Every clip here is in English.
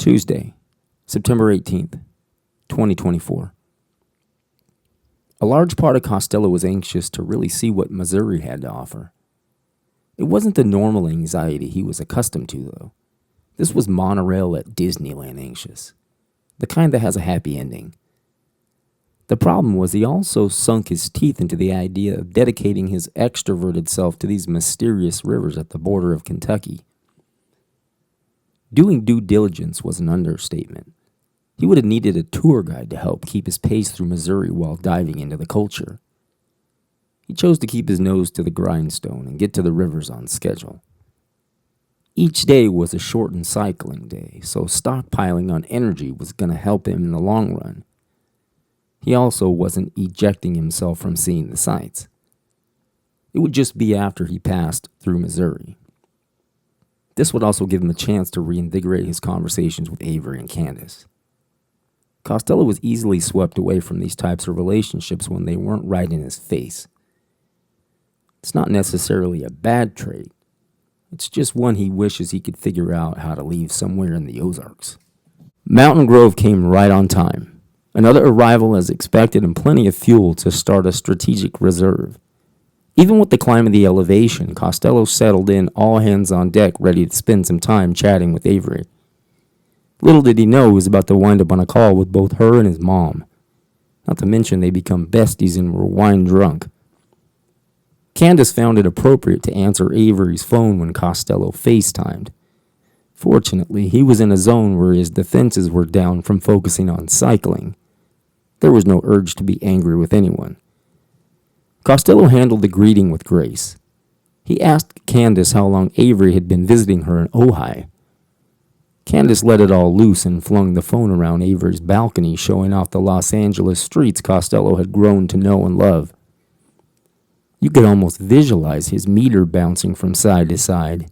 Tuesday, September 18th, 2024. A large part of Costello was anxious to really see what Missouri had to offer. It wasn't the normal anxiety he was accustomed to, though. This was monorail at Disneyland anxious, the kind that has a happy ending. The problem was he also sunk his teeth into the idea of dedicating his extroverted self to these mysterious rivers at the border of Kentucky. Doing due diligence was an understatement. He would have needed a tour guide to help keep his pace through Missouri while diving into the culture. He chose to keep his nose to the grindstone and get to the rivers on schedule. Each day was a shortened cycling day, so stockpiling on energy was going to help him in the long run. He also wasn't ejecting himself from seeing the sights. It would just be after he passed through Missouri. This would also give him a chance to reinvigorate his conversations with Avery and Candace. Costello was easily swept away from these types of relationships when they weren't right in his face. It's not necessarily a bad trait. It's just one he wishes he could figure out how to leave somewhere in the Ozarks. Mountain Grove came right on time. Another arrival as expected and plenty of fuel to start a strategic reserve. Even with the climb of the elevation, Costello settled in, all hands on deck, ready to spend some time chatting with Avery. Little did he know he was about to wind up on a call with both her and his mom. Not to mention they become besties and were wine drunk. Candace found it appropriate to answer Avery's phone when Costello FaceTimed. Fortunately, he was in a zone where his defenses were down from focusing on cycling. There was no urge to be angry with anyone. Costello handled the greeting with grace. He asked Candace how long Avery had been visiting her in Ojai. Candace let it all loose and flung the phone around Avery's balcony, showing off the Los Angeles streets Costello had grown to know and love. You could almost visualize his meter bouncing from side to side.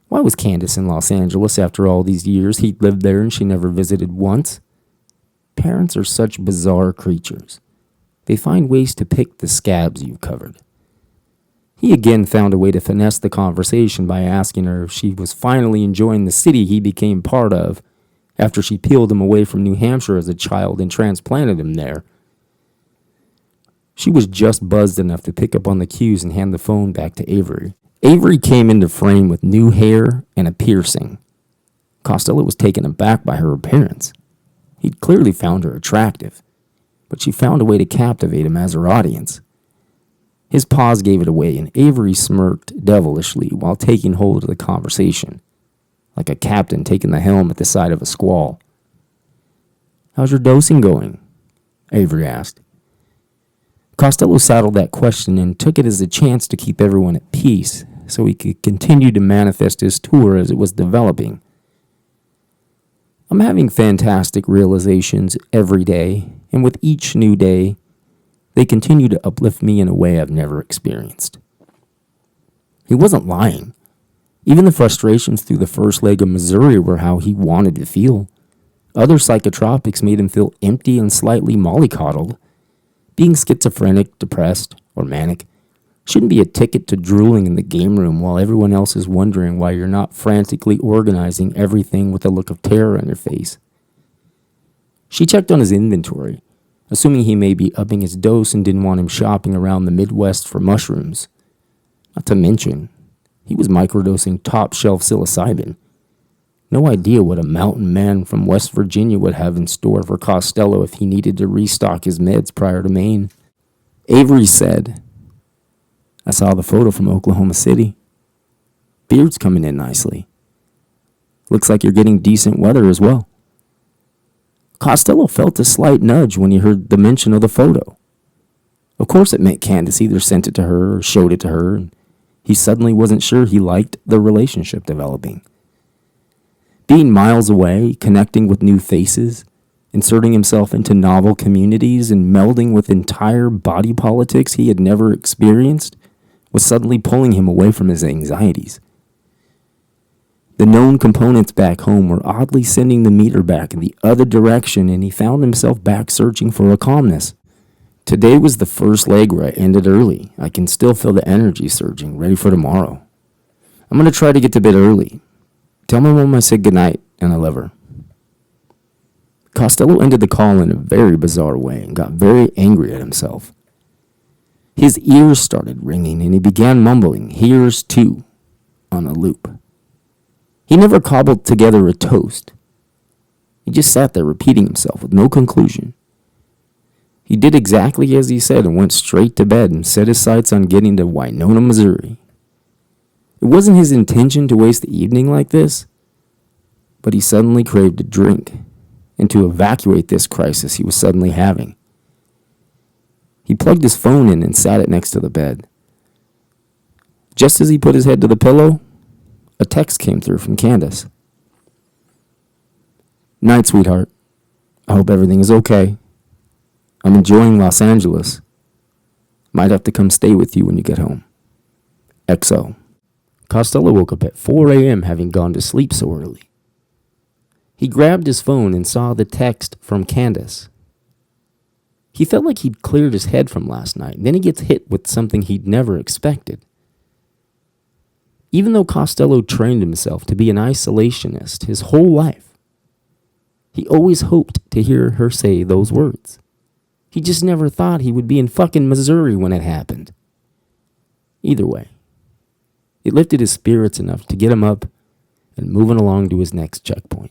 Why was Candace in Los Angeles after all these years? He'd lived there and she never visited once. Parents are such bizarre creatures. They find ways to pick the scabs you've covered. He again found a way to finesse the conversation by asking her if she was finally enjoying the city he became part of after she peeled him away from New Hampshire as a child and transplanted him there. She was just buzzed enough to pick up on the cues and hand the phone back to Avery. Avery came into frame with new hair and a piercing. Costello was taken aback by her appearance. He'd clearly found her attractive, but she found a way to captivate him as her audience. His pause gave it away, and Avery smirked devilishly while taking hold of the conversation, like a captain taking the helm at the side of a squall. "How's your dosing going?" Avery asked. Costello saddled that question and took it as a chance to keep everyone at peace so he could continue to manifest his tour as it was developing. "I'm having fantastic realizations every day, and with each new day, they continue to uplift me in a way I've never experienced." He wasn't lying. Even the frustrations through the first leg of Missouri were how he wanted to feel. Other psychotropics made him feel empty and slightly mollycoddled. Being schizophrenic, depressed, or manic shouldn't be a ticket to drooling in the game room while everyone else is wondering why you're not frantically organizing everything with a look of terror on your face. She checked on his inventory, assuming he may be upping his dose and didn't want him shopping around the Midwest for mushrooms. Not to mention, he was microdosing top-shelf psilocybin. No idea what a mountain man from West Virginia would have in store for Costello if he needed to restock his meds prior to Maine. Avery said, "I saw the photo from Oklahoma City. Beard's coming in nicely. Looks like you're getting decent weather as well." Costello felt a slight nudge when he heard the mention of the photo. Of course it meant Candace either sent it to her or showed it to her, and he suddenly wasn't sure he liked the relationship developing. Being miles away, connecting with new faces, inserting himself into novel communities, and melding with entire body politics he had never experienced was suddenly pulling him away from his anxieties. The known components back home were oddly sending the meter back in the other direction, and he found himself back searching for a calmness. "Today was the first leg where I ended early. I can still feel the energy surging, ready for tomorrow. I'm going to try to get to bed early. Tell my mom I said goodnight and I love her." Costello ended the call in a very bizarre way and got very angry at himself. His ears started ringing and he began mumbling, "Here's to," on a loop. He never cobbled together a toast. He just sat there repeating himself with no conclusion. He did exactly as he said and went straight to bed and set his sights on getting to Winona, Missouri. It wasn't his intention to waste the evening like this, but he suddenly craved a drink and to evacuate this crisis he was suddenly having. He plugged his phone in and sat it next to the bed. Just as he put his head to the pillow, a text came through from Candace. "Night, sweetheart. I hope everything is okay. I'm enjoying Los Angeles. Might have to come stay with you when you get home. XO." Costello woke up at 4 a.m. having gone to sleep so early. He grabbed his phone and saw the text from Candace. He felt like he'd cleared his head from last night, and then he gets hit with something he'd never expected. Even though Costello trained himself to be an isolationist his whole life, he always hoped to hear her say those words. He just never thought he would be in fucking Missouri when it happened. Either way, it lifted his spirits enough to get him up and moving along to his next checkpoint.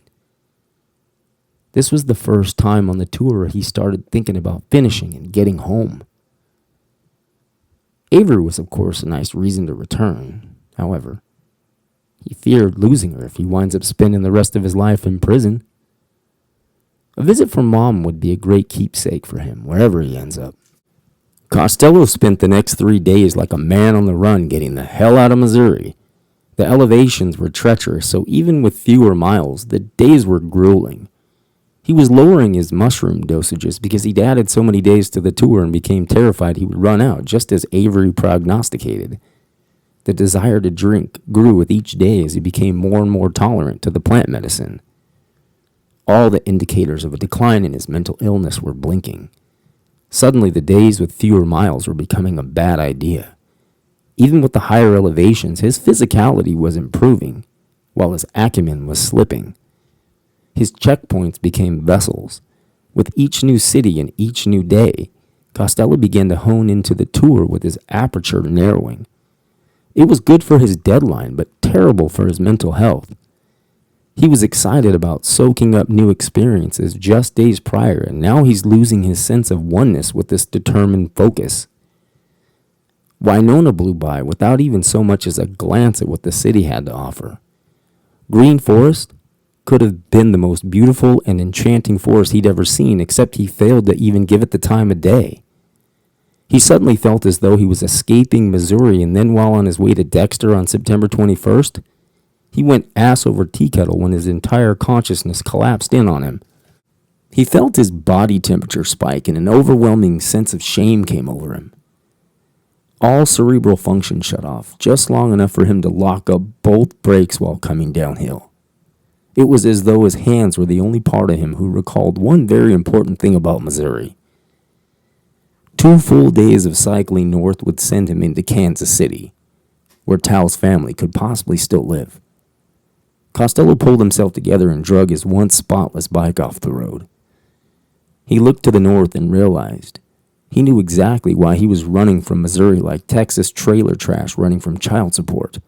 This was the first time on the tour he started thinking about finishing and getting home. Avery was, of course, a nice reason to return. However, he feared losing her if he winds up spending the rest of his life in prison. A visit from Mom would be a great keepsake for him, wherever he ends up. Costello spent the next 3 days like a man on the run getting the hell out of Missouri. The elevations were treacherous, so even with fewer miles, the days were grueling. He was lowering his mushroom dosages because he'd added so many days to the tour and became terrified he would run out, just as Avery prognosticated. The desire to drink grew with each day as he became more and more tolerant to the plant medicine. All the indicators of a decline in his mental illness were blinking. Suddenly, the days with fewer miles were becoming a bad idea. Even with the higher elevations, his physicality was improving, while his acumen was slipping. His checkpoints became vessels. With each new city and each new day, Costello began to hone into the tour with his aperture narrowing. It was good for his deadline, but terrible for his mental health. He was excited about soaking up new experiences just days prior, and now he's losing his sense of oneness with this determined focus. Winona blew by without even so much as a glance at what the city had to offer. Green Forest could have been the most beautiful and enchanting forest he'd ever seen, except he failed to even give it the time of day. He suddenly felt as though he was escaping Missouri, and then while on his way to Dexter on September 21st, he went ass over tea kettle when his entire consciousness collapsed in on him. He felt his body temperature spike and an overwhelming sense of shame came over him. All cerebral function shut off, just long enough for him to lock up both brakes while coming downhill. It was as though his hands were the only part of him who recalled one very important thing about Missouri. 2 full days of cycling north would send him into Kansas City, where Tal's family could possibly still live. Costello pulled himself together and drug his once spotless bike off the road. He looked to the north and realized he knew exactly why he was running from Missouri like Texas trailer trash running from child support.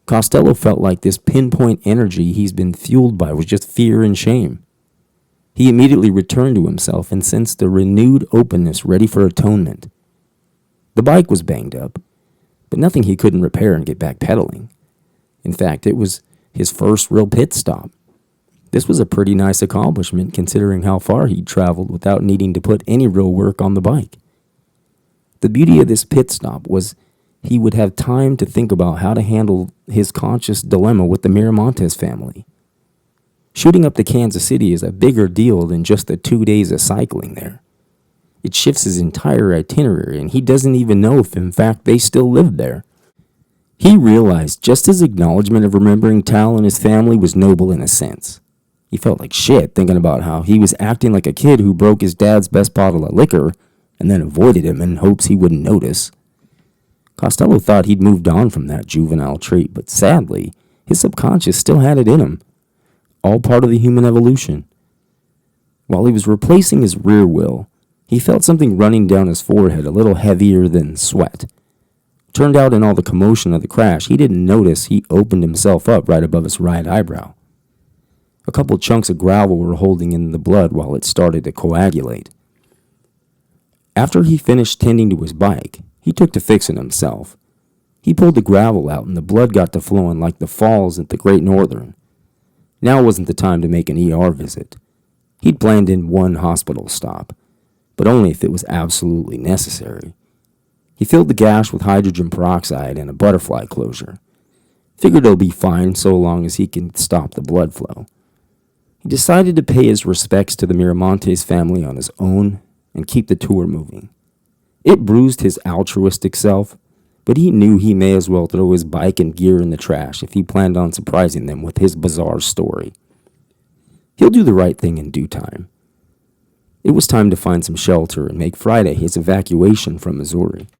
Costello felt like this pinpoint energy he's been fueled by was just fear and shame. He immediately returned to himself and sensed a renewed openness ready for atonement. The bike was banged up, but nothing he couldn't repair and get back pedaling. In fact, it was his first real pit stop. This was a pretty nice accomplishment considering how far he'd traveled without needing to put any real work on the bike. The beauty of this pit stop was he would have time to think about how to handle his conscious dilemma with the Miramontes family. Shooting up to Kansas City is a bigger deal than just the 2 days of cycling there. It shifts his entire itinerary, and he doesn't even know if, in fact, they still lived there. He realized just his acknowledgement of remembering Tal and his family was noble in a sense. He felt like shit thinking about how he was acting like a kid who broke his dad's best bottle of liquor and then avoided him in hopes he wouldn't notice. Costello thought he'd moved on from that juvenile trait, but sadly, his subconscious still had it in him. All part of the human evolution. While he was replacing his rear wheel, he felt something running down his forehead a little heavier than sweat. Turned out in all the commotion of the crash, he didn't notice he opened himself up right above his right eyebrow. A couple chunks of gravel were holding in the blood while it started to coagulate. After he finished tending to his bike, he took to fixing himself. He pulled the gravel out and the blood got to flowing like the falls at the Great Northern. Now wasn't the time to make an ER visit. He'd planned in one hospital stop, but only if it was absolutely necessary. He filled the gash with hydrogen peroxide and a butterfly closure. Figured it'll be fine so long as he can stop the blood flow. He decided to pay his respects to the Miramontes family on his own and keep the tour moving. It bruised his altruistic self, but he knew he may as well throw his bike and gear in the trash if he planned on surprising them with his bizarre story. He'll do the right thing in due time. It was time to find some shelter and make Friday his evacuation from Missouri.